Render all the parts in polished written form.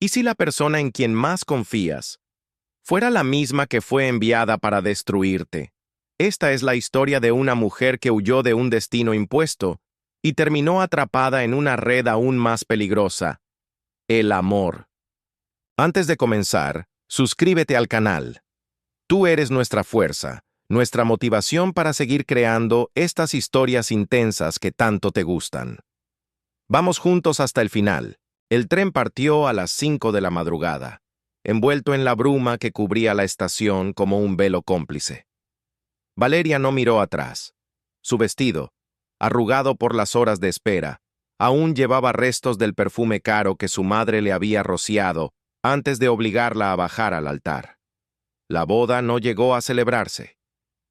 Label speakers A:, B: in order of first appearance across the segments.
A: ¿Y si la persona en quien más confías fuera la misma que fue enviada para destruirte? Esta es la historia de una mujer que huyó de un destino impuesto y terminó atrapada en una red aún más peligrosa: el amor. Antes de comenzar, suscríbete al canal. Tú eres nuestra fuerza, nuestra motivación para seguir creando estas historias intensas que tanto te gustan. Vamos juntos hasta el final. El tren partió a las 5 de la madrugada, envuelto en la bruma que cubría la estación como un velo cómplice. Valeria no miró atrás. Su vestido, arrugado por las horas de espera, aún llevaba restos del perfume caro que su madre le había rociado antes de obligarla a bajar al altar. La boda no llegó a celebrarse.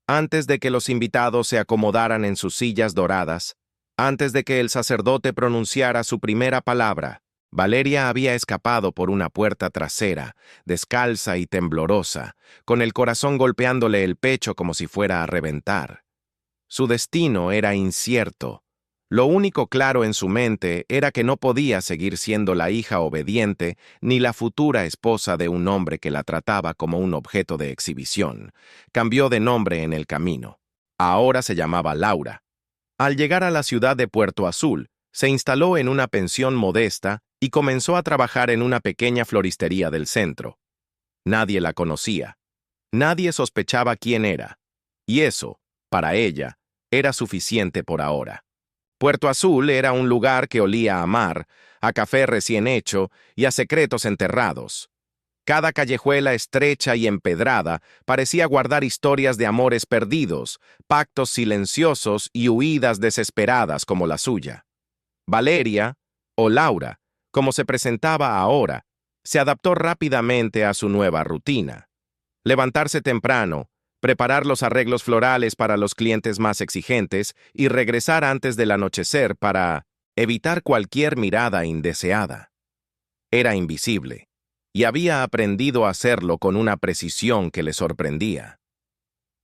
A: Antes de que los invitados se acomodaran en sus sillas doradas, antes de que el sacerdote pronunciara su primera palabra, Valeria había escapado por una puerta trasera, descalza y temblorosa, con el corazón golpeándole el pecho como si fuera a reventar. Su destino era incierto. Lo único claro en su mente era que no podía seguir siendo la hija obediente ni la futura esposa de un hombre que la trataba como un objeto de exhibición. Cambió de nombre en el camino. Ahora se llamaba Laura. Al llegar a la ciudad de Puerto Azul, se instaló en una pensión modesta y comenzó a trabajar en una pequeña floristería del centro. Nadie la conocía. Nadie sospechaba quién era. Y eso, para ella, era suficiente por ahora. Puerto Azul era un lugar que olía a mar, a café recién hecho y a secretos enterrados. Cada callejuela estrecha y empedrada parecía guardar historias de amores perdidos, pactos silenciosos y huidas desesperadas como la suya. Valeria, o Laura, como se presentaba ahora, se adaptó rápidamente a su nueva rutina. Levantarse temprano, preparar los arreglos florales para los clientes más exigentes y regresar antes del anochecer para evitar cualquier mirada indeseada. Era invisible, y había aprendido a hacerlo con una precisión que le sorprendía.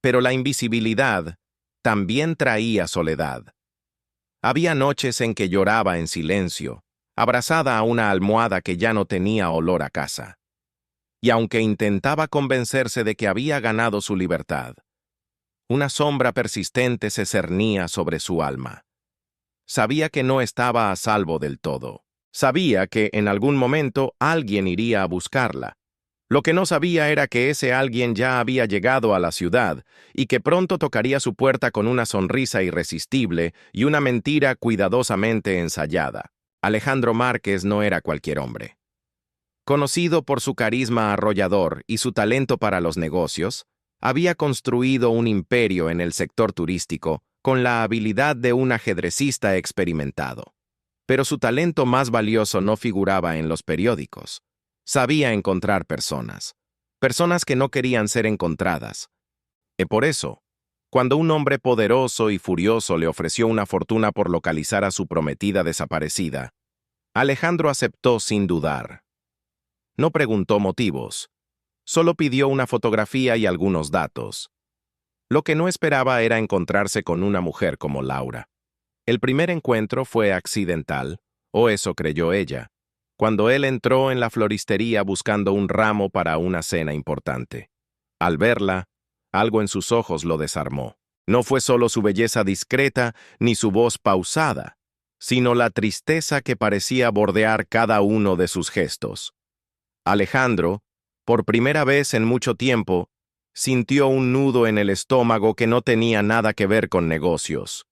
A: Pero la invisibilidad también traía soledad. Había noches en que lloraba en silencio, abrazada a una almohada que ya no tenía olor a casa. Y aunque intentaba convencerse de que había ganado su libertad, una sombra persistente se cernía sobre su alma. Sabía que no estaba a salvo del todo. Sabía que en algún momento alguien iría a buscarla. Lo que no sabía era que ese alguien ya había llegado a la ciudad y que pronto tocaría su puerta con una sonrisa irresistible y una mentira cuidadosamente ensayada. Alejandro Márquez no era cualquier hombre. Conocido por su carisma arrollador y su talento para los negocios, había construido un imperio en el sector turístico con la habilidad de un ajedrecista experimentado. Pero su talento más valioso no figuraba en los periódicos. Sabía encontrar personas que no querían ser encontradas. Y por eso, cuando un hombre poderoso y furioso le ofreció una fortuna por localizar a su prometida desaparecida, Alejandro aceptó sin dudar. No preguntó motivos, solo pidió una fotografía y algunos datos. Lo que no esperaba era encontrarse con una mujer como Laura. El primer encuentro fue accidental, o eso creyó ella, cuando él entró en la floristería buscando un ramo para una cena importante. Al verla, algo en sus ojos lo desarmó. No fue solo su belleza discreta ni su voz pausada, sino la tristeza que parecía bordear cada uno de sus gestos. Alejandro, por primera vez en mucho tiempo, sintió un nudo en el estómago que no tenía nada que ver con negocios.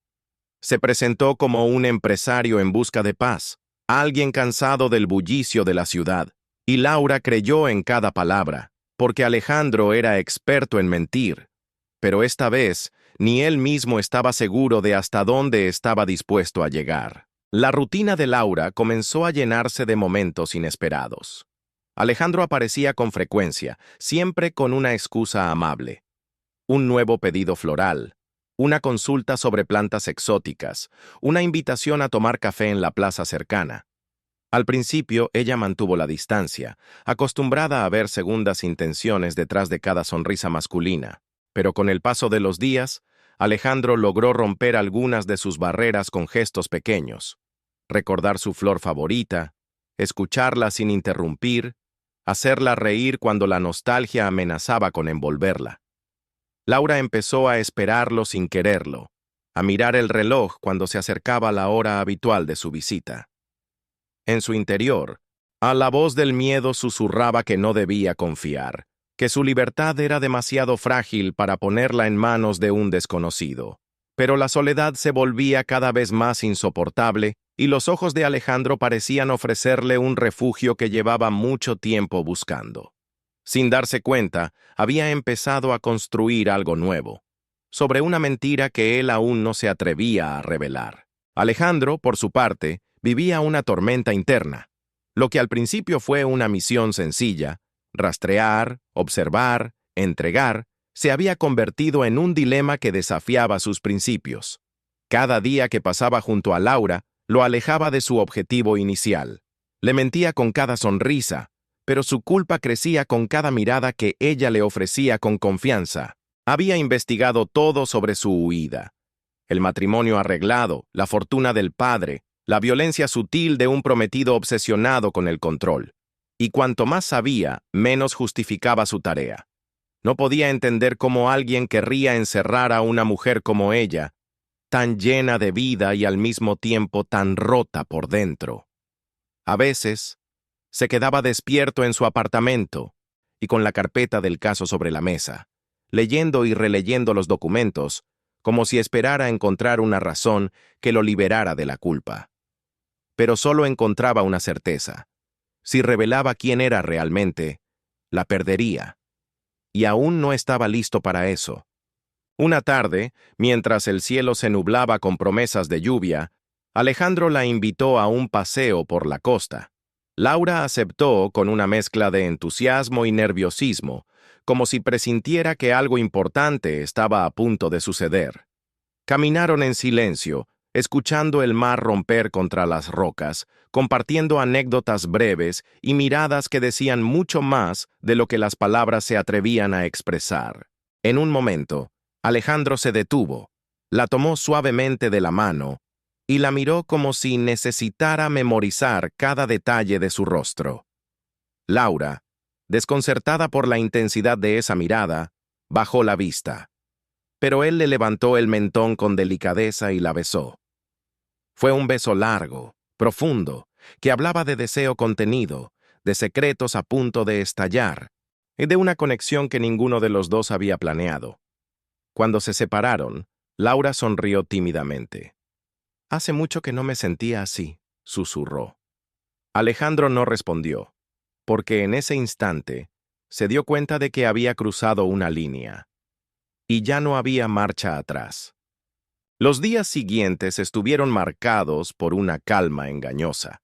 A: Se presentó como un empresario en busca de paz, alguien cansado del bullicio de la ciudad, y Laura creyó en cada palabra, porque Alejandro era experto en mentir. Pero esta vez, ni él mismo estaba seguro de hasta dónde estaba dispuesto a llegar. La rutina de Laura comenzó a llenarse de momentos inesperados. Alejandro aparecía con frecuencia, siempre con una excusa amable. Un nuevo pedido floral, una consulta sobre plantas exóticas, una invitación a tomar café en la plaza cercana. Al principio, ella mantuvo la distancia, acostumbrada a ver segundas intenciones detrás de cada sonrisa masculina. Pero con el paso de los días, Alejandro logró romper algunas de sus barreras con gestos pequeños. Recordar su flor favorita, escucharla sin interrumpir, hacerla reír cuando la nostalgia amenazaba con envolverla. Laura empezó a esperarlo sin quererlo, a mirar el reloj cuando se acercaba la hora habitual de su visita. En su interior, a la voz del miedo susurraba que no debía confiar, que su libertad era demasiado frágil para ponerla en manos de un desconocido. Pero la soledad se volvía cada vez más insoportable y los ojos de Alejandro parecían ofrecerle un refugio que llevaba mucho tiempo buscando. Sin darse cuenta, había empezado a construir algo nuevo, sobre una mentira que él aún no se atrevía a revelar. Alejandro, por su parte, vivía una tormenta interna. Lo que al principio fue una misión sencilla, rastrear, observar, entregar, se había convertido en un dilema que desafiaba sus principios. Cada día que pasaba junto a Laura, lo alejaba de su objetivo inicial. Le mentía con cada sonrisa, pero su culpa crecía con cada mirada que ella le ofrecía con confianza. Había investigado todo sobre su huida. El matrimonio arreglado, la fortuna del padre, la violencia sutil de un prometido obsesionado con el control. Y cuanto más sabía, menos justificaba su tarea. No podía entender cómo alguien querría encerrar a una mujer como ella, tan llena de vida y al mismo tiempo tan rota por dentro. A veces, se quedaba despierto en su apartamento y con la carpeta del caso sobre la mesa, leyendo y releyendo los documentos, como si esperara encontrar una razón que lo liberara de la culpa. Pero solo encontraba una certeza. Si revelaba quién era realmente, la perdería. Y aún no estaba listo para eso. Una tarde, mientras el cielo se nublaba con promesas de lluvia, Alejandro la invitó a un paseo por la costa. Laura aceptó con una mezcla de entusiasmo y nerviosismo, como si presintiera que algo importante estaba a punto de suceder. Caminaron en silencio, escuchando el mar romper contra las rocas, compartiendo anécdotas breves y miradas que decían mucho más de lo que las palabras se atrevían a expresar. En un momento, Alejandro se detuvo, la tomó suavemente de la mano y la miró como si necesitara memorizar cada detalle de su rostro. Laura, desconcertada por la intensidad de esa mirada, bajó la vista. Pero él le levantó el mentón con delicadeza y la besó. Fue un beso largo, profundo, que hablaba de deseo contenido, de secretos a punto de estallar, y de una conexión que ninguno de los dos había planeado. Cuando se separaron, Laura sonrió tímidamente. «Hace mucho que no me sentía así», susurró. Alejandro no respondió, porque en ese instante se dio cuenta de que había cruzado una línea. Y ya no había marcha atrás. Los días siguientes estuvieron marcados por una calma engañosa.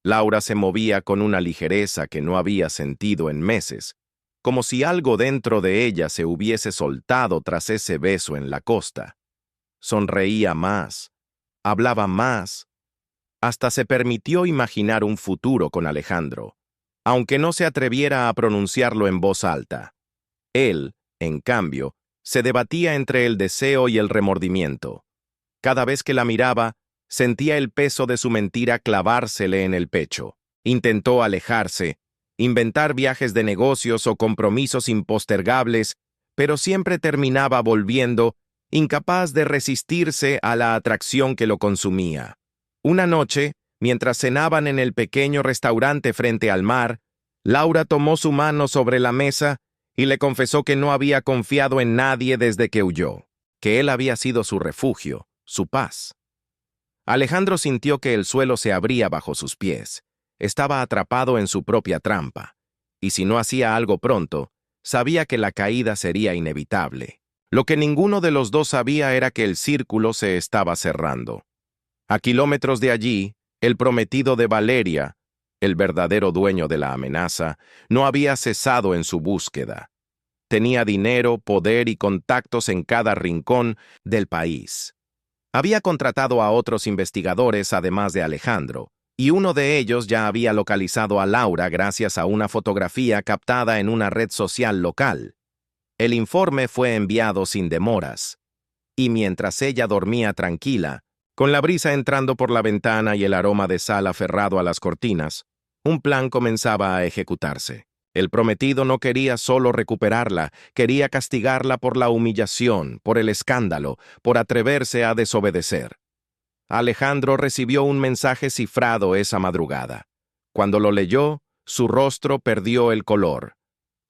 A: Laura se movía con una ligereza que no había sentido en meses, como si algo dentro de ella se hubiese soltado tras ese beso en la costa. Sonreía más, hablaba más, hasta se permitió imaginar un futuro con Alejandro, aunque no se atreviera a pronunciarlo en voz alta. Él, en cambio, se debatía entre el deseo y el remordimiento. Cada vez que la miraba, sentía el peso de su mentira clavársele en el pecho. Intentó alejarse, inventar viajes de negocios o compromisos impostergables, pero siempre terminaba volviendo, incapaz de resistirse a la atracción que lo consumía. Una noche, mientras cenaban en el pequeño restaurante frente al mar, Laura tomó su mano sobre la mesa y le confesó que no había confiado en nadie desde que huyó, que él había sido su refugio, su paz. Alejandro sintió que el suelo se abría bajo sus pies. Estaba atrapado en su propia trampa, y si no hacía algo pronto, sabía que la caída sería inevitable. Lo que ninguno de los dos sabía era que el círculo se estaba cerrando. A kilómetros de allí, el prometido de Valeria, el verdadero dueño de la amenaza, no había cesado en su búsqueda. Tenía dinero, poder y contactos en cada rincón del país. Había contratado a otros investigadores además de Alejandro, y uno de ellos ya había localizado a Laura gracias a una fotografía captada en una red social local. El informe fue enviado sin demoras, y mientras ella dormía tranquila, con la brisa entrando por la ventana y el aroma de sal aferrado a las cortinas, Un plan comenzaba a ejecutarse. El prometido no quería solo recuperarla, quería castigarla por la humillación, por el escándalo, por atreverse a desobedecer. Alejandro recibió un mensaje cifrado esa madrugada. Cuando lo leyó, su rostro perdió el color.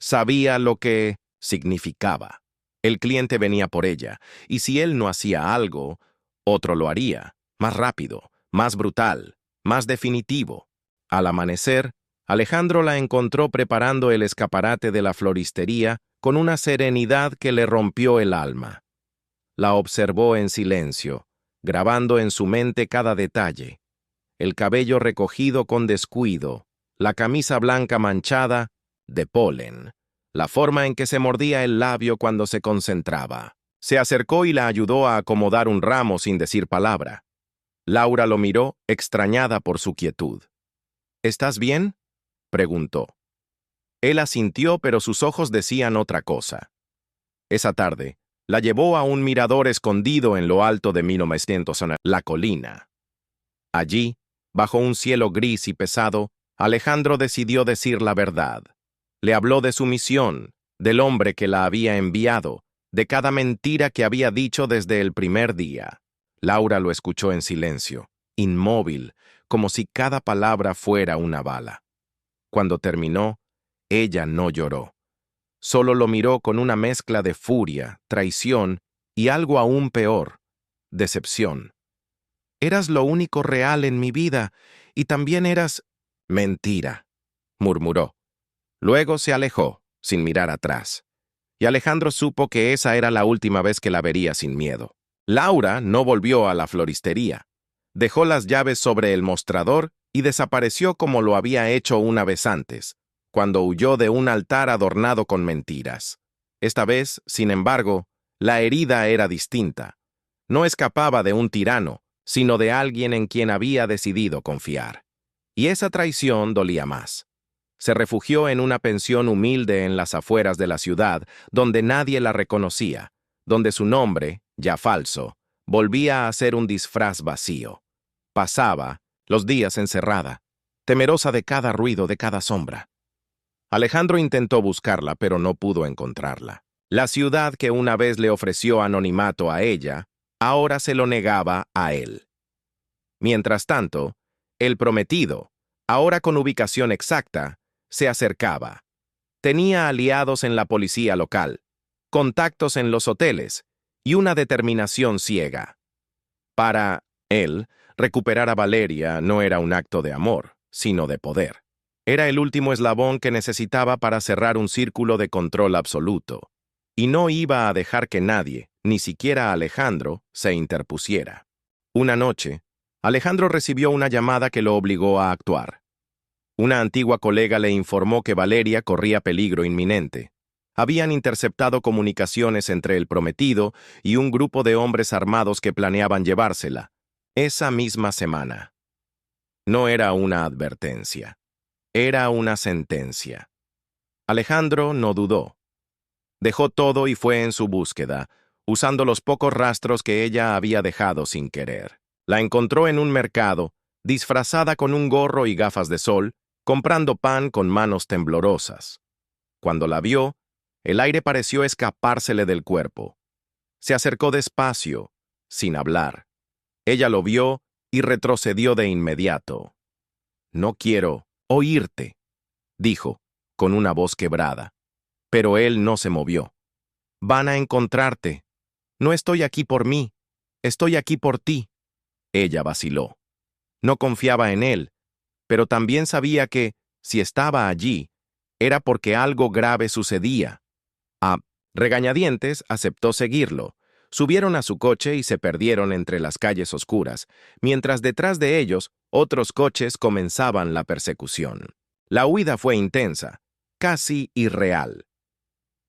A: Sabía lo que significaba. El cliente venía por ella, y si él no hacía algo, otro lo haría, más rápido, más brutal, más definitivo. Al amanecer, Alejandro la encontró preparando el escaparate de la floristería con una serenidad que le rompió el alma. La observó en silencio, grabando en su mente cada detalle. El cabello recogido con descuido, la camisa blanca manchada de polen, la forma en que se mordía el labio cuando se concentraba. Se acercó y la ayudó a acomodar un ramo sin decir palabra. Laura lo miró, extrañada por su quietud. ¿Estás bien?, preguntó. Él asintió, pero sus ojos decían otra cosa. Esa tarde, la llevó a un mirador escondido en lo alto de 1900, la colina. Allí, bajo un cielo gris y pesado, Alejandro decidió decir la verdad. Le habló de su misión, del hombre que la había enviado, de cada mentira que había dicho desde el primer día. Laura lo escuchó en silencio, inmóvil, como si cada palabra fuera una bala. Cuando terminó, ella no lloró. Solo lo miró con una mezcla de furia, traición y algo aún peor, decepción. Eras lo único real en mi vida, y también eras mentira, murmuró. Luego se alejó, sin mirar atrás. Y Alejandro supo que esa era la última vez que la vería sin miedo. Laura no volvió a la floristería. Dejó las llaves sobre el mostrador y desapareció como lo había hecho una vez antes, cuando huyó de un altar adornado con mentiras. Esta vez, sin embargo, la herida era distinta. No escapaba de un tirano, sino de alguien en quien había decidido confiar. Y esa traición dolía más. Se refugió en una pensión humilde en las afueras de la ciudad, donde nadie la reconocía, donde su nombre, ya falso, volvía a ser un disfraz vacío. Pasaba los días encerrada, temerosa de cada ruido, de cada sombra. Alejandro intentó buscarla, pero no pudo encontrarla. La ciudad que una vez le ofreció anonimato a ella, ahora se lo negaba a él. Mientras tanto, el prometido, ahora con ubicación exacta, se acercaba. Tenía aliados en la policía local, contactos en los hoteles y una determinación ciega. Para él, recuperar a Valeria no era un acto de amor, sino de poder. Era el último eslabón que necesitaba para cerrar un círculo de control absoluto. Y no iba a dejar que nadie, ni siquiera Alejandro, se interpusiera. Una noche, Alejandro recibió una llamada que lo obligó a actuar. Una antigua colega le informó que Valeria corría peligro inminente. Habían interceptado comunicaciones entre el prometido y un grupo de hombres armados que planeaban llevársela, esa misma semana. No era una advertencia, era una sentencia. Alejandro no dudó. Dejó todo y fue en su búsqueda, usando los pocos rastros que ella había dejado sin querer. La encontró en un mercado, disfrazada con un gorro y gafas de sol, comprando pan con manos temblorosas. Cuando la vio, el aire pareció escapársele del cuerpo. Se acercó despacio, sin hablar. Ella lo vio y retrocedió de inmediato. «No quiero oírte», dijo, con una voz quebrada. Pero él no se movió. «Van a encontrarte. No estoy aquí por mí, estoy aquí por ti». Ella vaciló. No confiaba en él, pero también sabía que, si estaba allí, era porque algo grave sucedía. A regañadientes aceptó seguirlo. Subieron a su coche y se perdieron entre las calles oscuras, mientras detrás de ellos otros coches comenzaban la persecución. La huida fue intensa, casi irreal.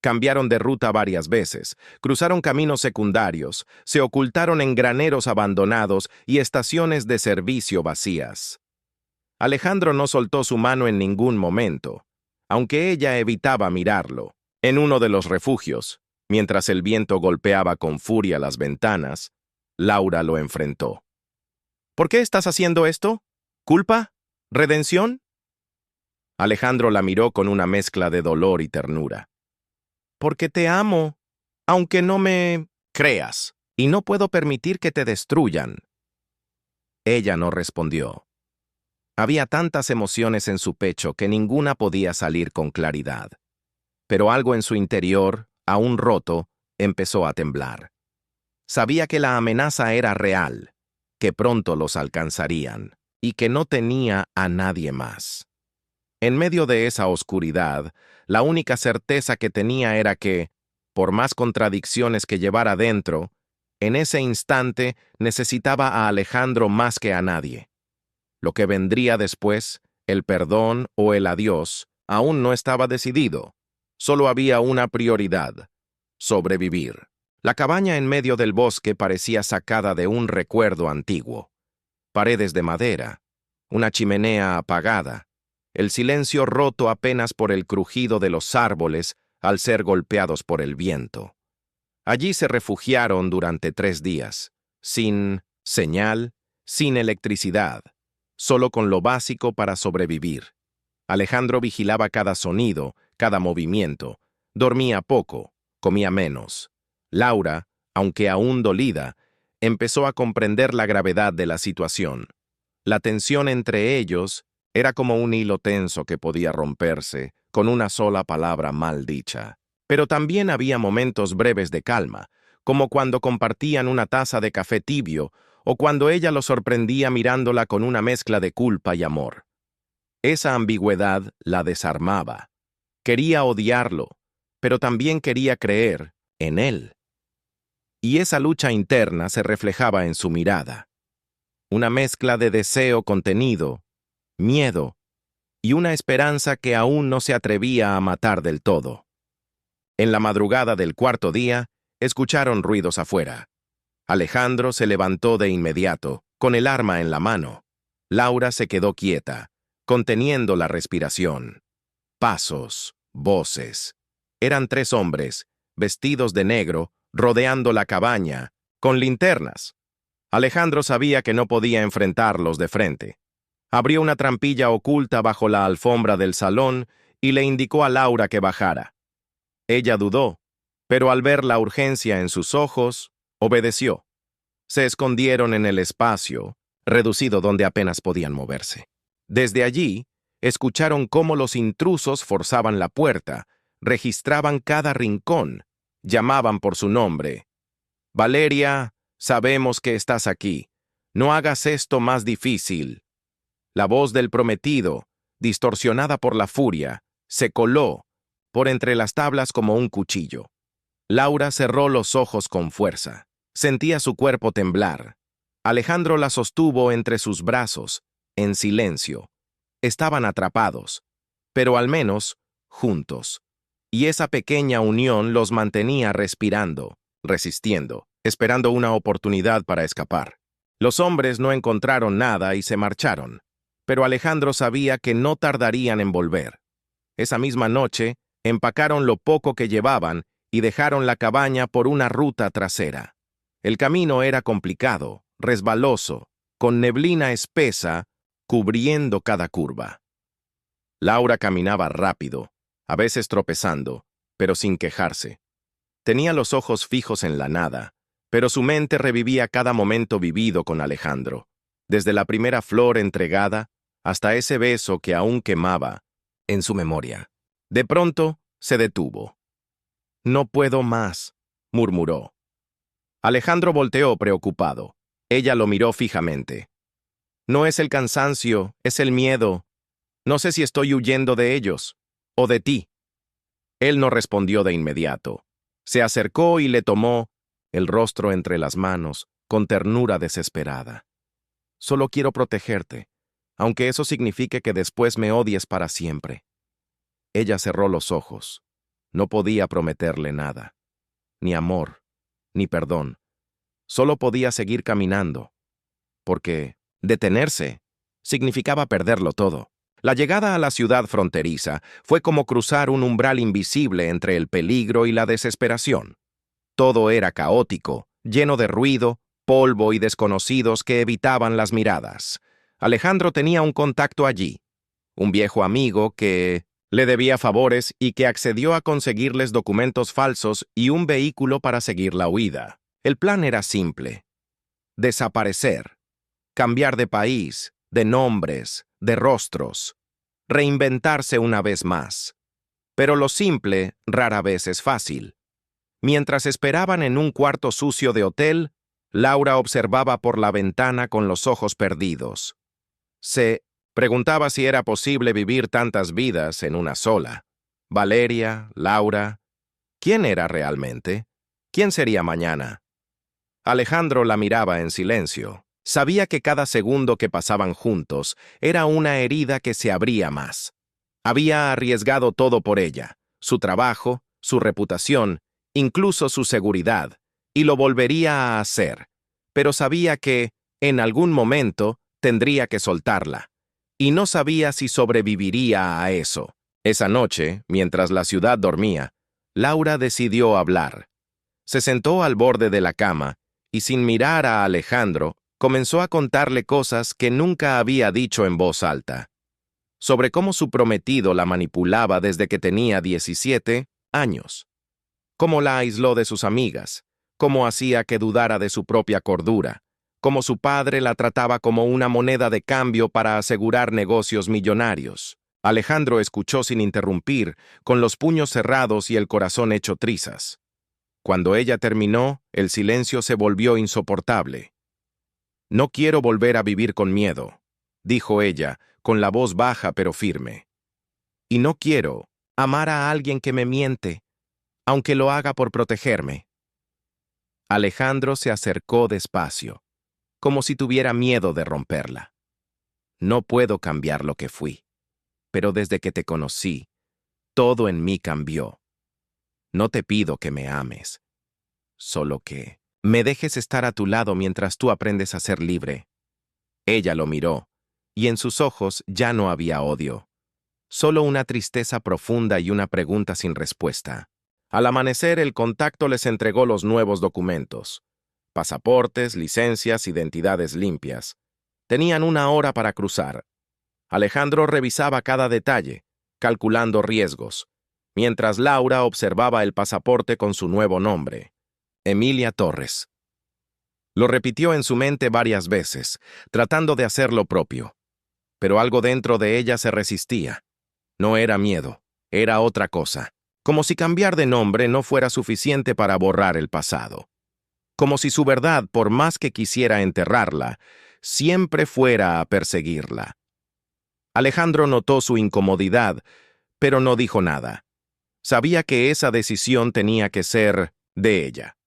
A: Cambiaron de ruta varias veces, cruzaron caminos secundarios, se ocultaron en graneros abandonados y estaciones de servicio vacías. Alejandro no soltó su mano en ningún momento, aunque ella evitaba mirarlo. En uno de los refugios, mientras el viento golpeaba con furia las ventanas, Laura lo enfrentó. «¿Por qué estás haciendo esto? ¿Culpa? ¿Redención?» Alejandro la miró con una mezcla de dolor y ternura. Porque te amo, aunque no me creas, y no puedo permitir que te destruyan. Ella no respondió. Había tantas emociones en su pecho que ninguna podía salir con claridad. Pero algo en su interior, aún roto, empezó a temblar. Sabía que la amenaza era real, que pronto los alcanzarían, y que no tenía a nadie más. En medio de esa oscuridad, la única certeza que tenía era que, por más contradicciones que llevara dentro, en ese instante necesitaba a Alejandro más que a nadie. Lo que vendría después, el perdón o el adiós, aún no estaba decidido. Solo había una prioridad: sobrevivir. La cabaña en medio del bosque parecía sacada de un recuerdo antiguo. Paredes de madera, una chimenea apagada, el silencio roto apenas por el crujido de los árboles al ser golpeados por el viento. Allí se refugiaron durante 3 días, sin señal, sin electricidad, solo con lo básico para sobrevivir. Alejandro vigilaba cada sonido, cada movimiento, dormía poco, comía menos. Laura, aunque aún dolida, empezó a comprender la gravedad de la situación. La tensión entre ellos era como un hilo tenso que podía romperse con una sola palabra mal dicha. Pero también había momentos breves de calma, como cuando compartían una taza de café tibio o cuando ella lo sorprendía mirándola con una mezcla de culpa y amor. Esa ambigüedad la desarmaba. Quería odiarlo, pero también quería creer en él. Y esa lucha interna se reflejaba en su mirada. Una mezcla de deseo contenido, miedo y una esperanza que aún no se atrevía a matar del todo. En la madrugada del 4.º día, escucharon ruidos afuera. Alejandro se levantó de inmediato, con el arma en la mano. Laura se quedó quieta, conteniendo la respiración. Pasos, voces. Eran 3 hombres, vestidos de negro, rodeando la cabaña, con linternas. Alejandro sabía que no podía enfrentarlos de frente. Abrió una trampilla oculta bajo la alfombra del salón y le indicó a Laura que bajara. Ella dudó, pero al ver la urgencia en sus ojos, obedeció. Se escondieron en el espacio, reducido donde apenas podían moverse. Desde allí, escucharon cómo los intrusos forzaban la puerta, registraban cada rincón, llamaban por su nombre. «Valeria, sabemos que estás aquí. No hagas esto más difícil». La voz del prometido, distorsionada por la furia, se coló por entre las tablas como un cuchillo. Laura cerró los ojos con fuerza. Sentía su cuerpo temblar. Alejandro la sostuvo entre sus brazos, en silencio. Estaban atrapados, pero al menos juntos. Y esa pequeña unión los mantenía respirando, resistiendo, esperando una oportunidad para escapar. Los hombres no encontraron nada y se marcharon, pero Alejandro sabía que no tardarían en volver. Esa misma noche, empacaron lo poco que llevaban y dejaron la cabaña por una ruta trasera. El camino era complicado, resbaloso, con neblina espesa cubriendo cada curva. Laura caminaba rápido, a veces tropezando, pero sin quejarse. Tenía los ojos fijos en la nada, pero su mente revivía cada momento vivido con Alejandro, desde la primera flor entregada hasta ese beso que aún quemaba en su memoria. De pronto, se detuvo. «No puedo más», murmuró. Alejandro volteó preocupado. Ella lo miró fijamente. «No es el cansancio, es el miedo. No sé si estoy huyendo de ellos, o de ti». Él no respondió de inmediato. Se acercó y le tomó el rostro entre las manos, con ternura desesperada. «Solo quiero protegerte, aunque eso signifique que después me odies para siempre». Ella cerró los ojos. No podía prometerle nada. Ni amor, ni perdón. Solo podía seguir caminando. Porque detenerse significaba perderlo todo. La llegada a la ciudad fronteriza fue como cruzar un umbral invisible entre el peligro y la desesperación. Todo era caótico, lleno de ruido, polvo y desconocidos que evitaban las miradas. Alejandro tenía un contacto allí. un viejo amigo que le debía favores y que accedió a conseguirles documentos falsos y un vehículo para seguir la huida. El plan era simple: desaparecer, cambiar de país, de nombres, de rostros, reinventarse una vez más. Pero lo simple rara vez es fácil. Mientras esperaban en un cuarto sucio de hotel, Laura observaba por la ventana con los ojos perdidos. Se preguntaba si era posible vivir tantas vidas en una sola. Valeria, Laura. ¿Quién era realmente? ¿Quién sería mañana? Alejandro la miraba en silencio. Sabía que cada segundo que pasaban juntos era una herida que se abría más. Había arriesgado todo por ella: su trabajo, su reputación, incluso su seguridad, y lo volvería a hacer. Pero sabía que, en algún momento, tendría que soltarla. Y no sabía si sobreviviría a eso. Esa noche, mientras la ciudad dormía, Laura decidió hablar. Se sentó al borde de la cama y, sin mirar a Alejandro, comenzó a contarle cosas que nunca había dicho en voz alta. Sobre cómo su prometido la manipulaba desde que tenía 17 años. Cómo la aisló de sus amigas, cómo hacía que dudara de su propia cordura, cómo su padre la trataba como una moneda de cambio para asegurar negocios millonarios. Alejandro escuchó sin interrumpir, con los puños cerrados y el corazón hecho trizas. Cuando ella terminó, el silencio se volvió insoportable. «No quiero volver a vivir con miedo», dijo ella, con la voz baja pero firme. «Y no quiero amar a alguien que me miente, aunque lo haga por protegerme». Alejandro se acercó despacio, como si tuviera miedo de romperla. «No puedo cambiar lo que fui, pero desde que te conocí, todo en mí cambió. No te pido que me ames, solo que me dejes estar a tu lado mientras tú aprendes a ser libre». Ella lo miró, y en sus ojos ya no había odio, solo una tristeza profunda y una pregunta sin respuesta. Al amanecer, el contacto les entregó los nuevos documentos: pasaportes, licencias, identidades limpias. Tenían una hora para cruzar. Alejandro revisaba cada detalle, calculando riesgos, mientras Laura observaba el pasaporte con su nuevo nombre: Emilia Torres. Lo repitió en su mente varias veces, tratando de hacer lo propio. Pero algo dentro de ella se resistía. No era miedo, era otra cosa. Como si cambiar de nombre no fuera suficiente para borrar el pasado. Como si su verdad, por más que quisiera enterrarla, siempre fuera a perseguirla. Alejandro notó su incomodidad, pero no dijo nada. Sabía que esa decisión tenía que ser de ella.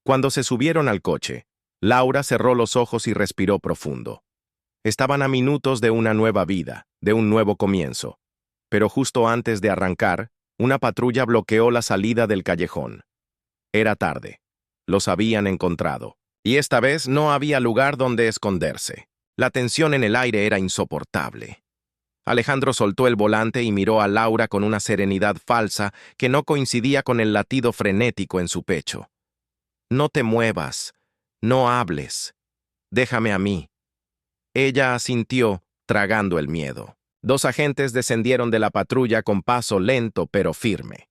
A: Cuando se subieron al coche, Laura cerró los ojos y respiró profundo. Estaban a minutos de una nueva vida, de un nuevo comienzo. Pero justo antes de arrancar, una patrulla bloqueó la salida del callejón. Era tarde. Los habían encontrado. Y esta vez no había lugar donde esconderse. La tensión en el aire era insoportable. Alejandro soltó el volante y miró a Laura con una serenidad falsa que no coincidía con el latido frenético en su pecho. «No te muevas. No hables. Déjame a mí». Ella asintió, tragando el miedo. Dos agentes descendieron de la patrulla con paso lento pero firme.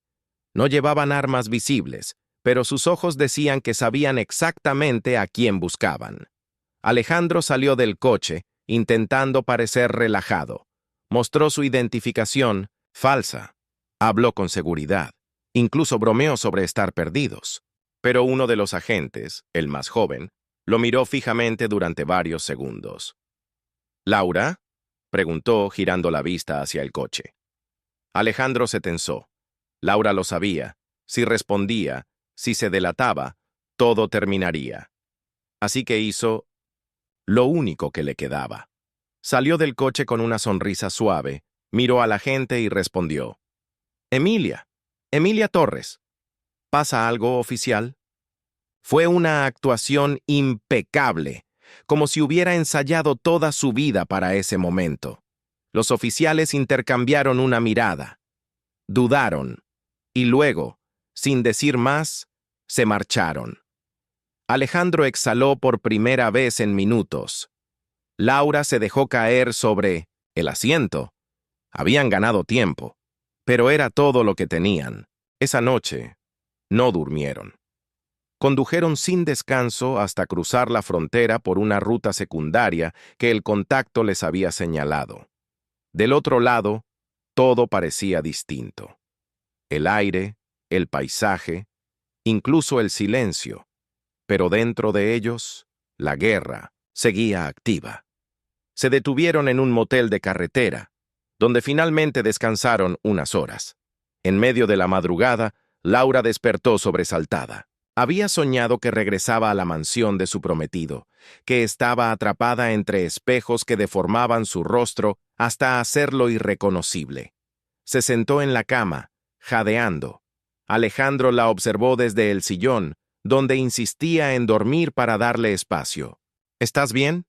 A: No llevaban armas visibles, pero sus ojos decían que sabían exactamente a quién buscaban. Alejandro salió del coche, intentando parecer relajado. Mostró su identificación, falsa. Habló con seguridad. Incluso bromeó sobre estar perdidos. Pero uno de los agentes, el más joven, lo miró fijamente durante varios segundos. «¿Laura?», preguntó, girando la vista hacia el coche. Alejandro se tensó. Laura lo sabía. Si respondía, si se delataba, todo terminaría. Así que hizo lo único que le quedaba. Salió del coche con una sonrisa suave, miró a la gente y respondió: «Emilia, Emilia Torres. ¿Pasa algo, oficial?». Fue una actuación impecable, como si hubiera ensayado toda su vida para ese momento. Los oficiales intercambiaron una mirada. Dudaron. Y luego, sin decir más, se marcharon. Alejandro exhaló por primera vez en minutos. Laura se dejó caer sobre el asiento Habían ganado tiempo, pero era todo lo que tenían. Esa noche, no durmieron. Condujeron sin descanso hasta cruzar la frontera por una ruta secundaria que el contacto les había señalado. Del otro lado, todo parecía distinto. El aire, el paisaje, incluso el silencio. Pero dentro de ellos, la guerra seguía activa. Se detuvieron en un motel de carretera, donde finalmente descansaron unas horas. En medio de la madrugada, Laura despertó sobresaltada. Había soñado que regresaba a la mansión de su prometido, que estaba atrapada entre espejos que deformaban su rostro hasta hacerlo irreconocible. Se sentó en la cama, jadeando. Alejandro la observó desde el sillón, donde insistía en dormir para darle espacio. ¿Estás bien?,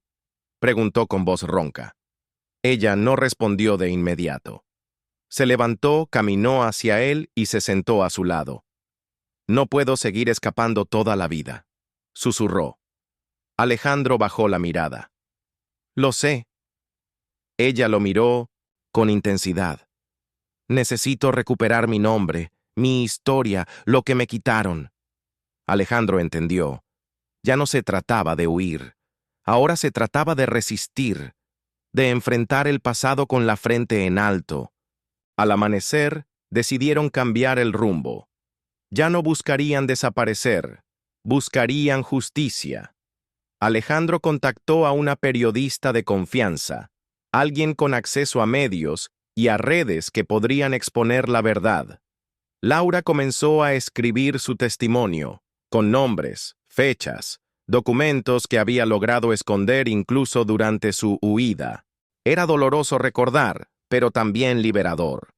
A: preguntó con voz ronca. Ella no respondió de inmediato. Se levantó, caminó hacia él y se sentó a su lado. «No puedo seguir escapando toda la vida», susurró. Alejandro bajó la mirada. «Lo sé». Ella lo miró con intensidad. «Necesito recuperar mi nombre, mi historia, lo que me quitaron». Alejandro entendió. Ya no se trataba de huir. Ahora se trataba de resistir, de enfrentar el pasado con la frente en alto. Al amanecer, decidieron cambiar el rumbo. Ya no buscarían desaparecer, buscarían justicia. Alejandro contactó a una periodista de confianza, alguien con acceso a medios y a redes que podrían exponer la verdad. Laura comenzó a escribir su testimonio, con nombres, fechas, documentos que había logrado esconder incluso durante su huida. Era doloroso recordar, pero también liberador.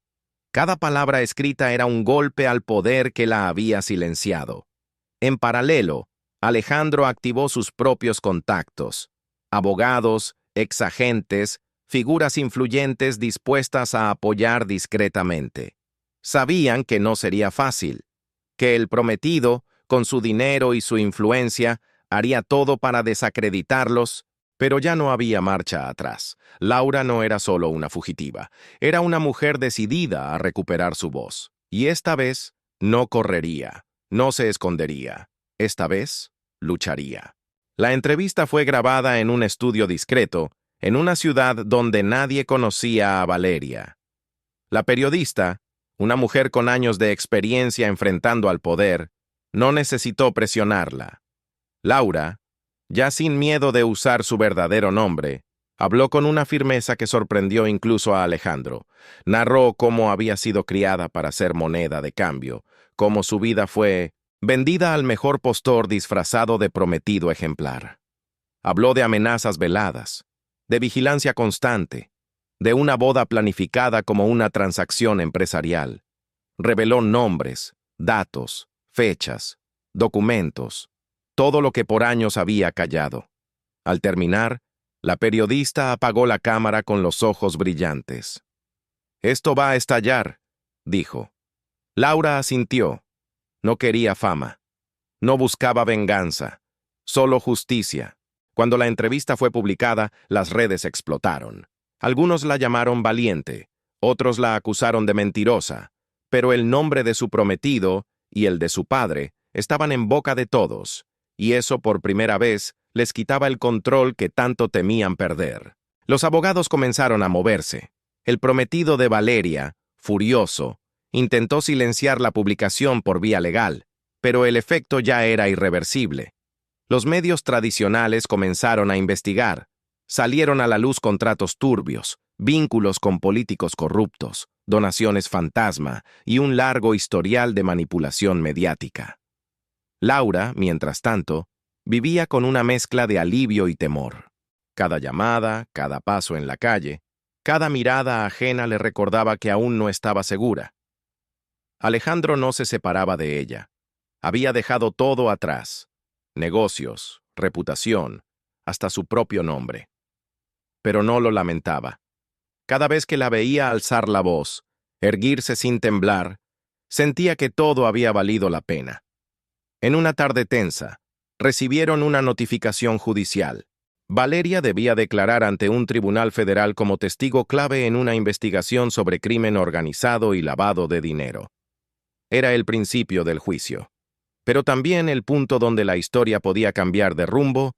A: Cada palabra escrita era un golpe al poder que la había silenciado. En paralelo, Alejandro activó sus propios contactos. Abogados, exagentes, figuras influyentes dispuestas a apoyar discretamente. Sabían que no sería fácil, que el prometido, con su dinero y su influencia, haría todo para desacreditarlos, pero ya no había marcha atrás. Laura no era solo una fugitiva, era una mujer decidida a recuperar su voz. Y esta vez no correría, no se escondería. Esta vez lucharía. La entrevista fue grabada en un estudio discreto, en una ciudad donde nadie conocía a Valeria. La periodista, una mujer con años de experiencia enfrentando al poder, no necesitó presionarla. Laura, ya sin miedo de usar su verdadero nombre, habló con una firmeza que sorprendió incluso a Alejandro. Narró cómo había sido criada para ser moneda de cambio, cómo su vida fue vendida al mejor postor disfrazado de prometido ejemplar. Habló de amenazas veladas, de vigilancia constante, de una boda planificada como una transacción empresarial. Reveló nombres, datos, fechas, documentos, todo lo que por años había callado. Al terminar, la periodista apagó la cámara con los ojos brillantes. «Esto va a estallar», dijo. Laura asintió. No quería fama. No buscaba venganza. Solo justicia. Cuando la entrevista fue publicada, las redes explotaron. Algunos la llamaron valiente, otros la acusaron de mentirosa, pero el nombre de su prometido y el de su padre estaban en boca de todos, y eso por primera vez les quitaba el control que tanto temían perder. Los abogados comenzaron a moverse. El prometido de Valeria, furioso, intentó silenciar la publicación por vía legal, pero el efecto ya era irreversible. Los medios tradicionales comenzaron a investigar. Salieron a la luz contratos turbios, vínculos con políticos corruptos, donaciones fantasma y un largo historial de manipulación mediática. Laura, mientras tanto, vivía con una mezcla de alivio y temor. Cada llamada, cada paso en la calle, cada mirada ajena le recordaba que aún no estaba segura. Alejandro no se separaba de ella. Había dejado todo atrás: negocios, reputación, hasta su propio nombre. Pero no lo lamentaba. Cada vez que la veía alzar la voz, erguirse sin temblar, sentía que todo había valido la pena. En una tarde tensa, recibieron una notificación judicial. Valeria debía declarar ante un tribunal federal como testigo clave en una investigación sobre crimen organizado y lavado de dinero. Era el principio del juicio, pero también el punto donde la historia podía cambiar de rumbo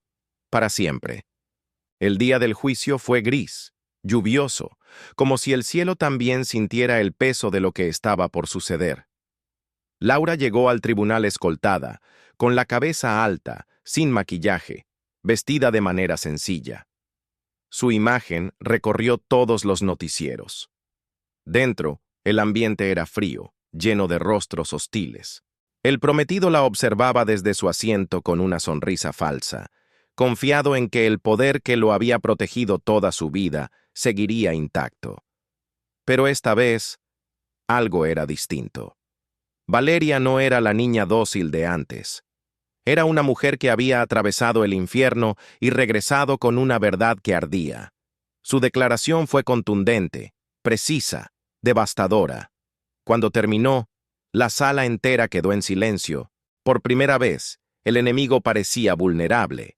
A: para siempre. El día del juicio fue gris, lluvioso, como si el cielo también sintiera el peso de lo que estaba por suceder. Laura llegó al tribunal escoltada, con la cabeza alta, sin maquillaje, vestida de manera sencilla. Su imagen recorrió todos los noticieros. Dentro, el ambiente era frío, lleno de rostros hostiles. El prometido la observaba desde su asiento con una sonrisa falsa, confiado en que el poder que lo había protegido toda su vida seguiría intacto. Pero esta vez, algo era distinto. Valeria no era la niña dócil de antes. Era una mujer que había atravesado el infierno y regresado con una verdad que ardía. Su declaración fue contundente, precisa, devastadora. Cuando terminó, la sala entera quedó en silencio. Por primera vez, el enemigo parecía vulnerable.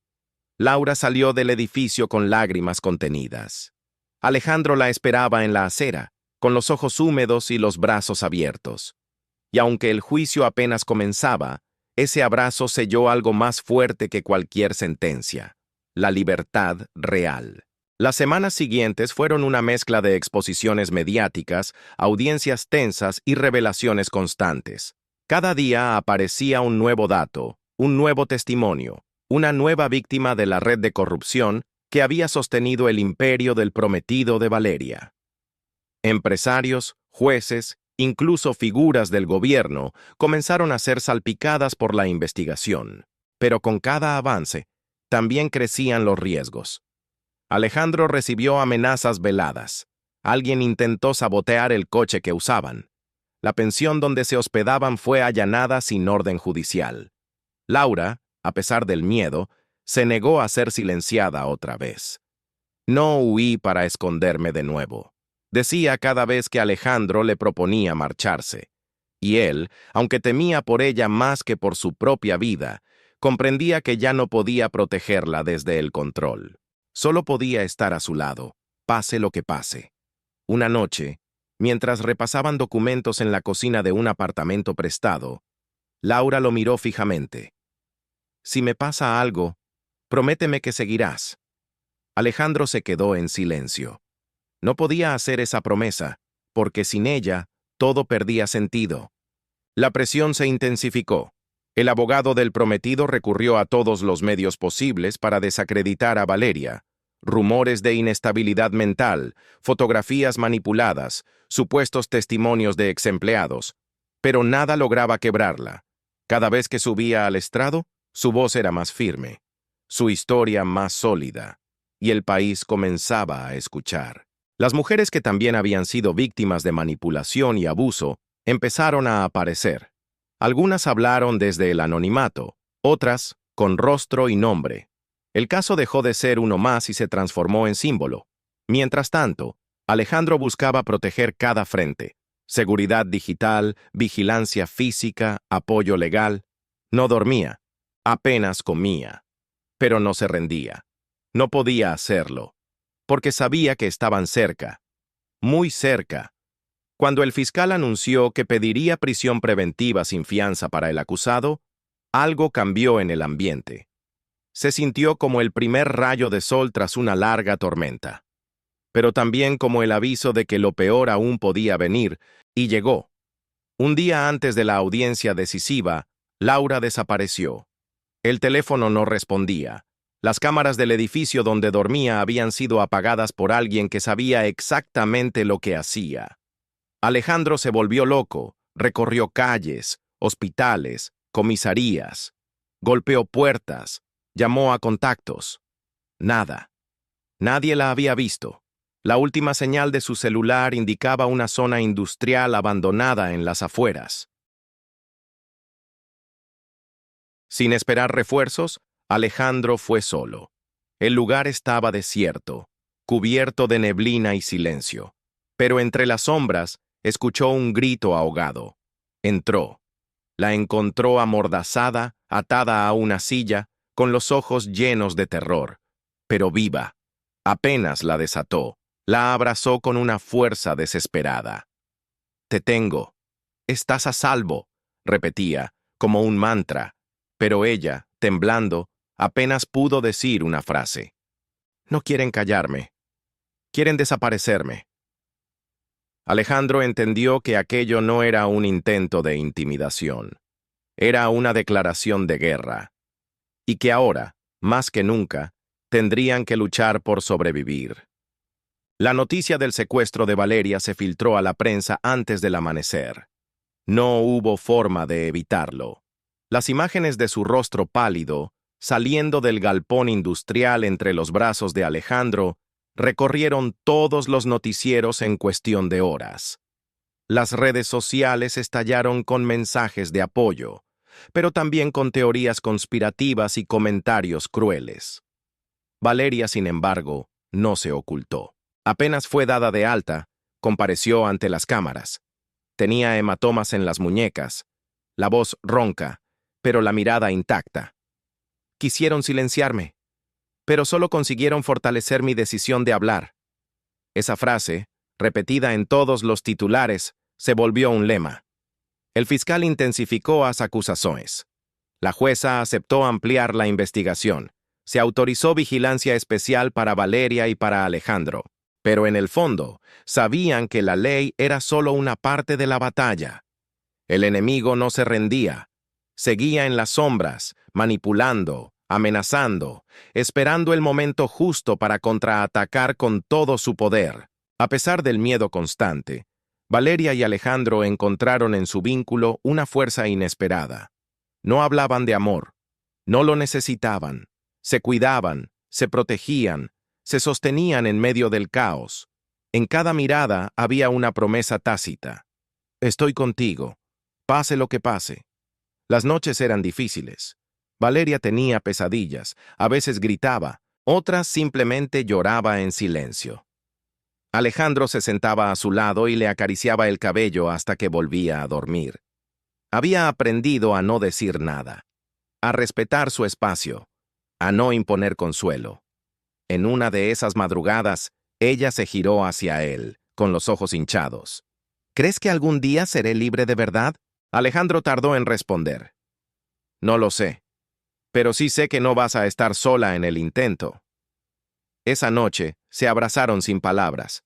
A: Laura salió del edificio con lágrimas contenidas. Alejandro la esperaba en la acera, con los ojos húmedos y los brazos abiertos. Y aunque el juicio apenas comenzaba, ese abrazo selló algo más fuerte que cualquier sentencia: la libertad real. Las semanas siguientes fueron una mezcla de exposiciones mediáticas, audiencias tensas y revelaciones constantes. Cada día aparecía un nuevo dato, un nuevo testimonio, una nueva víctima de la red de corrupción que había sostenido el imperio del prometido de Valeria. Empresarios, jueces, incluso figuras del gobierno comenzaron a ser salpicadas por la investigación. Pero con cada avance, también crecían los riesgos. Alejandro recibió amenazas veladas. Alguien intentó sabotear el coche que usaban. La pensión donde se hospedaban fue allanada sin orden judicial. Laura, a pesar del miedo, se negó a ser silenciada otra vez. No huí para esconderme de nuevo, decía cada vez que Alejandro le proponía marcharse. Y él, aunque temía por ella más que por su propia vida, comprendía que ya no podía protegerla desde el control. Solo podía estar a su lado, pase lo que pase. Una noche, mientras repasaban documentos en la cocina de un apartamento prestado, Laura lo miró fijamente. «Si me pasa algo, prométeme que seguirás». Alejandro se quedó en silencio. No podía hacer esa promesa, porque sin ella, todo perdía sentido. La presión se intensificó. El abogado del prometido recurrió a todos los medios posibles para desacreditar a Valeria. Rumores de inestabilidad mental, fotografías manipuladas, supuestos testimonios de exempleados. Pero nada lograba quebrarla. Cada vez que subía al estrado, su voz era más firme, su historia más sólida, y el país comenzaba a escuchar. Las mujeres que también habían sido víctimas de manipulación y abuso empezaron a aparecer. Algunas hablaron desde el anonimato, otras con rostro y nombre. El caso dejó de ser uno más y se transformó en símbolo. Mientras tanto, Alejandro buscaba proteger cada frente: seguridad digital, vigilancia física, apoyo legal. No dormía, apenas comía, pero no se rendía. No podía hacerlo, porque sabía que estaban cerca, muy cerca. Cuando el fiscal anunció que pediría prisión preventiva sin fianza para el acusado, algo cambió en el ambiente. Se sintió como el primer rayo de sol tras una larga tormenta, pero también como el aviso de que lo peor aún podía venir, y llegó. Un día antes de la audiencia decisiva, Laura desapareció. El teléfono no respondía. Las cámaras del edificio donde dormía habían sido apagadas por alguien que sabía exactamente lo que hacía. Alejandro se volvió loco, recorrió calles, hospitales, comisarías, golpeó puertas, llamó a contactos. Nada. Nadie la había visto. La última señal de su celular indicaba una zona industrial abandonada en las afueras. Sin esperar refuerzos, Alejandro fue solo. El lugar estaba desierto, cubierto de neblina y silencio. Pero entre las sombras, escuchó un grito ahogado. Entró. La encontró amordazada, atada a una silla, con los ojos llenos de terror. pero viva. Apenas la desató, la abrazó con una fuerza desesperada. «Te tengo. Estás a salvo», repetía, como un mantra, pero ella, temblando, apenas pudo decir una frase. «No quieren callarme. Quieren desaparecerme». Alejandro entendió que aquello no era un intento de intimidación. Era una declaración de guerra. Y que ahora, más que nunca, tendrían que luchar por sobrevivir. La noticia del secuestro de Valeria se filtró a la prensa antes del amanecer. No hubo forma de evitarlo. Las imágenes de su rostro pálido, saliendo del galpón industrial entre los brazos de Alejandro, recorrieron todos los noticieros en cuestión de horas. Las redes sociales estallaron con mensajes de apoyo, pero también con teorías conspirativas y comentarios crueles. Valeria, sin embargo, no se ocultó. Apenas fue dada de alta, compareció ante las cámaras. Tenía hematomas en las muñecas, la voz ronca, pero la mirada intacta. Quisieron silenciarme, pero solo consiguieron fortalecer mi decisión de hablar. Esa frase, repetida en todos los titulares, se volvió un lema. El fiscal intensificó las acusaciones. La jueza aceptó ampliar la investigación. Se autorizó vigilancia especial para Valeria y para Alejandro. Pero en el fondo, sabían que la ley era solo una parte de la batalla. El enemigo no se rendía. Seguía en las sombras, manipulando, amenazando, esperando el momento justo para contraatacar con todo su poder. A pesar del miedo constante, Valeria y Alejandro encontraron en su vínculo una fuerza inesperada. No hablaban de amor, no lo necesitaban, se cuidaban, se protegían, se sostenían en medio del caos. En cada mirada había una promesa tácita. Estoy contigo, pase lo que pase. Las noches eran difíciles. Valeria tenía pesadillas, a veces gritaba, otras simplemente lloraba en silencio. Alejandro se sentaba a su lado y le acariciaba el cabello hasta que volvía a dormir. Había aprendido a no decir nada, a respetar su espacio, a no imponer consuelo. En una de esas madrugadas, ella se giró hacia él, con los ojos hinchados. ¿Crees que algún día seré libre de verdad? Alejandro tardó en responder. No lo sé, pero sí sé que no vas a estar sola en el intento. Esa noche, se abrazaron sin palabras.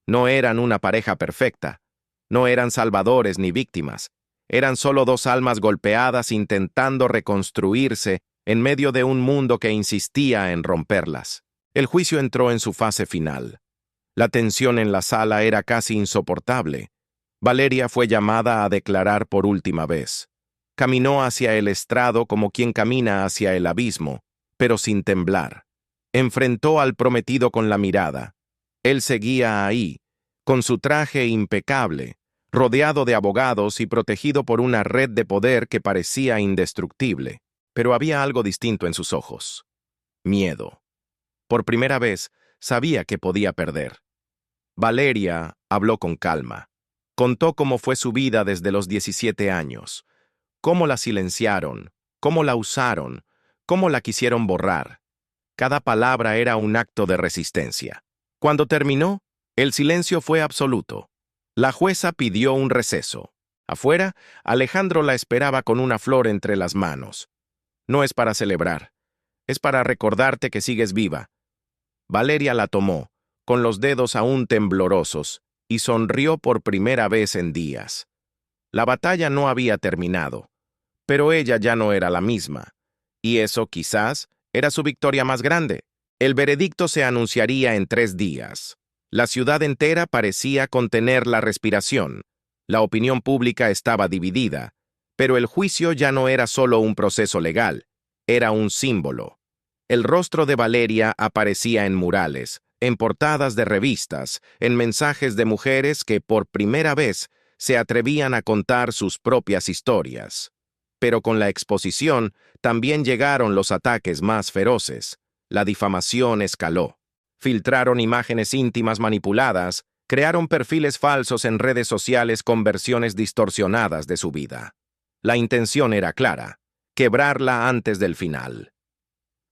A: No eran una pareja perfecta, no eran salvadores ni víctimas, eran solo dos almas golpeadas intentando reconstruirse en medio de un mundo que insistía en romperlas. El juicio entró en su fase final. La tensión en la sala era casi insoportable. Valeria fue llamada a declarar por última vez. Caminó hacia el estrado como quien camina hacia el abismo, pero sin temblar. Enfrentó al prometido con la mirada. Él seguía ahí, con su traje impecable, rodeado de abogados y protegido por una red de poder que parecía indestructible. Pero había algo distinto en sus ojos. Miedo. Por primera vez, sabía que podía perder. Valeria habló con calma. Contó cómo fue su vida desde los 17 años, cómo la silenciaron, cómo la usaron, cómo la quisieron borrar. Cada palabra era un acto de resistencia. Cuando terminó, el silencio fue absoluto. La jueza pidió un receso. Afuera, Alejandro la esperaba con una flor entre las manos. No es para celebrar, es para recordarte que sigues viva. Valeria la tomó, con los dedos aún temblorosos, y sonrió por primera vez en días. La batalla no había terminado, pero ella ya no era la misma, y eso, quizás, era su victoria más grande. El veredicto se anunciaría en 3 días. La ciudad entera parecía contener la respiración. La opinión pública estaba dividida, pero el juicio ya no era solo un proceso legal, era un símbolo. El rostro de Valeria aparecía en murales, en portadas de revistas, en mensajes de mujeres que por primera vez se atrevían a contar sus propias historias. Pero con la exposición también llegaron los ataques más feroces. La difamación escaló. Filtraron imágenes íntimas manipuladas, crearon perfiles falsos en redes sociales con versiones distorsionadas de su vida. La intención era clara: quebrarla antes del final.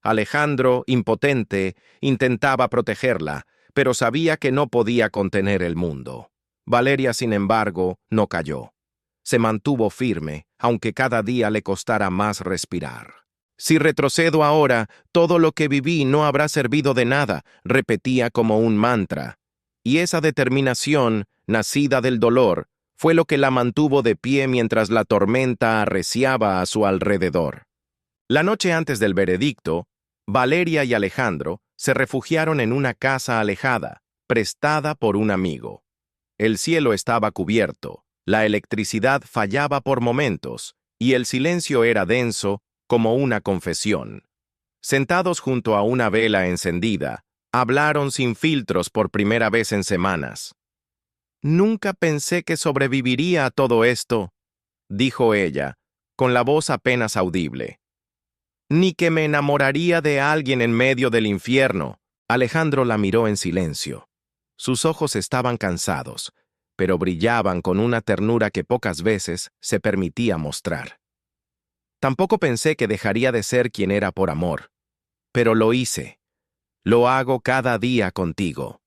A: Alejandro, impotente, intentaba protegerla, pero sabía que no podía contener el mundo. Valeria, sin embargo, no cayó. Se mantuvo firme, aunque cada día le costara más respirar. Si retrocedo ahora, todo lo que viví no habrá servido de nada, repetía como un mantra. Y esa determinación, nacida del dolor, fue lo que la mantuvo de pie mientras la tormenta arreciaba a su alrededor. La noche antes del veredicto, Valeria y Alejandro se refugiaron en una casa alejada, prestada por un amigo. El cielo estaba cubierto, la electricidad fallaba por momentos, y el silencio era denso como una confesión. Sentados junto a una vela encendida, hablaron sin filtros por primera vez en semanas. «Nunca pensé que sobreviviría a todo esto», dijo ella, con la voz apenas audible. «Ni que me enamoraría de alguien en medio del infierno». Alejandro la miró en silencio. Sus ojos estaban cansados, pero brillaban con una ternura que pocas veces se permitía mostrar. «Tampoco pensé que dejaría de ser quien era por amor, pero lo hice. Lo hago cada día contigo».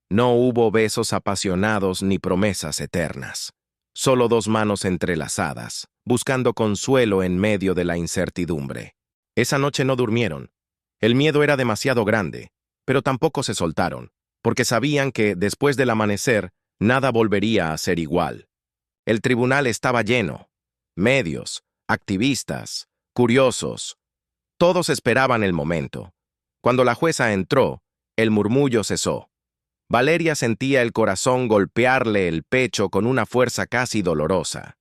A: No hubo besos apasionados ni promesas eternas. Solo dos manos entrelazadas, buscando consuelo en medio de la incertidumbre. Esa noche no durmieron. El miedo era demasiado grande, pero tampoco se soltaron, porque sabían que, después del amanecer, nada volvería a ser igual. El tribunal estaba lleno. Medios, activistas, curiosos. Todos esperaban el momento. Cuando la jueza entró, el murmullo cesó. Valeria sentía el corazón golpearle el pecho con una fuerza casi dolorosa.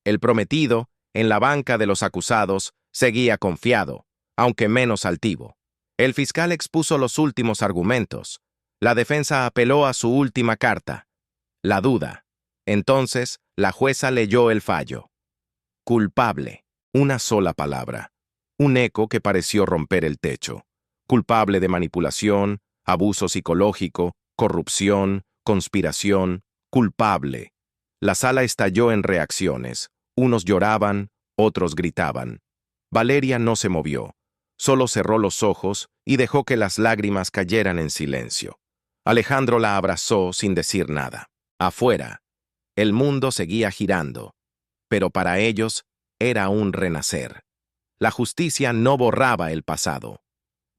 A: El prometido, en la banca de los acusados, seguía confiado, aunque menos altivo. El fiscal expuso los últimos argumentos. La defensa apeló a su última carta, la duda. Entonces, la jueza leyó el fallo. Culpable. Una sola palabra. Un eco que pareció romper el techo. Culpable de manipulación, abuso psicológico, corrupción, conspiración, culpable. La sala estalló en reacciones. Unos lloraban, otros gritaban. Valeria no se movió. Solo cerró los ojos y dejó que las lágrimas cayeran en silencio. Alejandro la abrazó sin decir nada. Afuera, el mundo seguía girando, pero para ellos era un renacer. La justicia no borraba el pasado,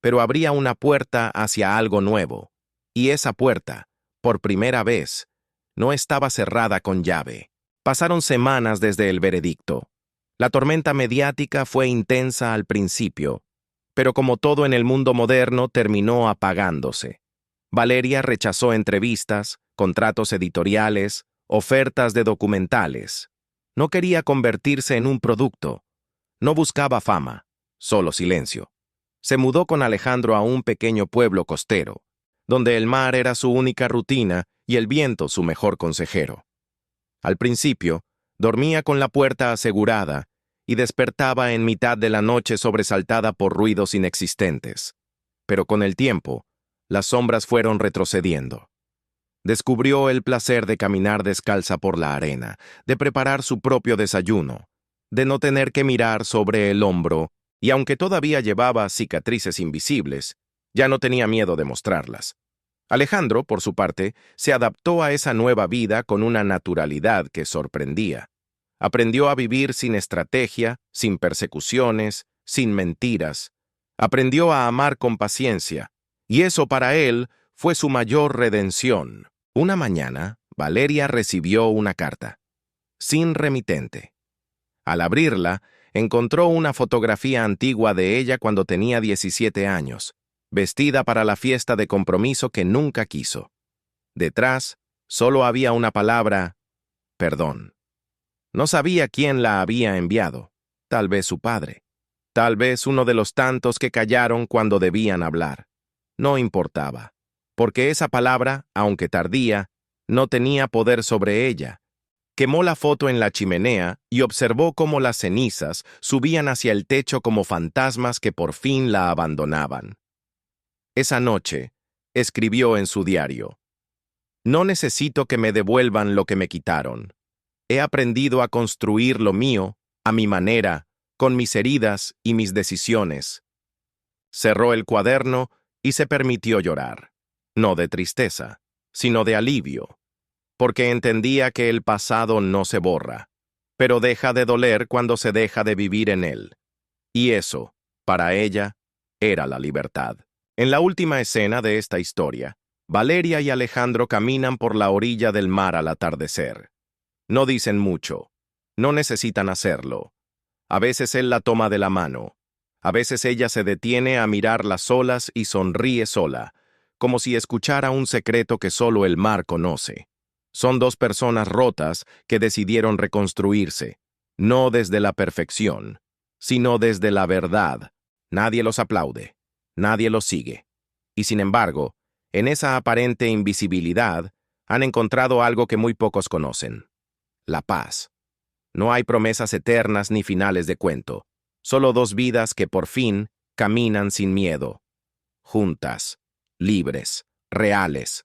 A: pero abría una puerta hacia algo nuevo. Y esa puerta, por primera vez, no estaba cerrada con llave. Pasaron semanas desde el veredicto. La tormenta mediática fue intensa al principio, pero como todo en el mundo moderno terminó apagándose. Valeria rechazó entrevistas, contratos editoriales, ofertas de documentales. No quería convertirse en un producto. No buscaba fama, solo silencio. Se mudó con Alejandro a un pequeño pueblo costero, donde el mar era su única rutina y el viento su mejor consejero. Al principio, dormía con la puerta asegurada y despertaba en mitad de la noche sobresaltada por ruidos inexistentes. Pero con el tiempo, las sombras fueron retrocediendo. Descubrió el placer de caminar descalza por la arena, de preparar su propio desayuno, de no tener que mirar sobre el hombro, y aunque todavía llevaba cicatrices invisibles, ya no tenía miedo de mostrarlas. Alejandro, por su parte, se adaptó a esa nueva vida con una naturalidad que sorprendía. Aprendió a vivir sin estrategia, sin persecuciones, sin mentiras. Aprendió a amar con paciencia, y eso para él fue su mayor redención. Una mañana, Valeria recibió una carta, sin remitente. Al abrirla, encontró una fotografía antigua de ella cuando tenía 17 años, vestida para la fiesta de compromiso que nunca quiso. Detrás, solo había una palabra: perdón. No sabía quién la había enviado, tal vez su padre, tal vez uno de los tantos que callaron cuando debían hablar. No importaba, porque esa palabra, aunque tardía, no tenía poder sobre ella. Quemó la foto en la chimenea y observó cómo las cenizas subían hacia el techo como fantasmas que por fin la abandonaban. Esa noche, escribió en su diario: «No necesito que me devuelvan lo que me quitaron. He aprendido a construir lo mío, a mi manera, con mis heridas y mis decisiones. Cerró el cuaderno y se permitió llorar. No de tristeza, sino de alivio, porque entendía que el pasado no se borra, pero deja de doler cuando se deja de vivir en él. Y eso, para ella, era la libertad. En la última escena de esta historia, Valeria y Alejandro caminan por la orilla del mar al atardecer. No dicen mucho, no necesitan hacerlo. A veces él la toma de la mano, a veces ella se detiene a mirar las olas y sonríe sola, como si escuchara un secreto que solo el mar conoce. Son dos personas rotas que decidieron reconstruirse, no desde la perfección, sino desde la verdad. Nadie los aplaude, nadie los sigue. Y sin embargo, en esa aparente invisibilidad, han encontrado algo que muy pocos conocen: la paz. No hay promesas eternas ni finales de cuento, solo dos vidas que por fin caminan sin miedo, juntas, libres, reales.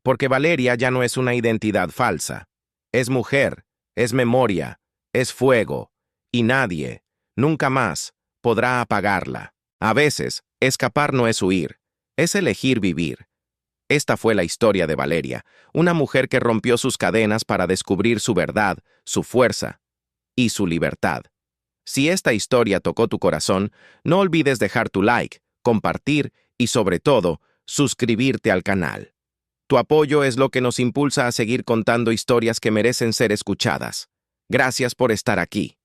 A: Porque Valeria ya no es una identidad falsa. Es mujer, es memoria, es fuego, y nadie, nunca más, podrá apagarla. A veces, escapar no es huir, es elegir vivir. Esta fue la historia de Valeria, una mujer que rompió sus cadenas para descubrir su verdad, su fuerza y su libertad. Si esta historia tocó tu corazón, no olvides dejar tu like, compartir y, sobre todo, suscribirte al canal. Tu apoyo es lo que nos impulsa a seguir contando historias que merecen ser escuchadas. Gracias por estar aquí.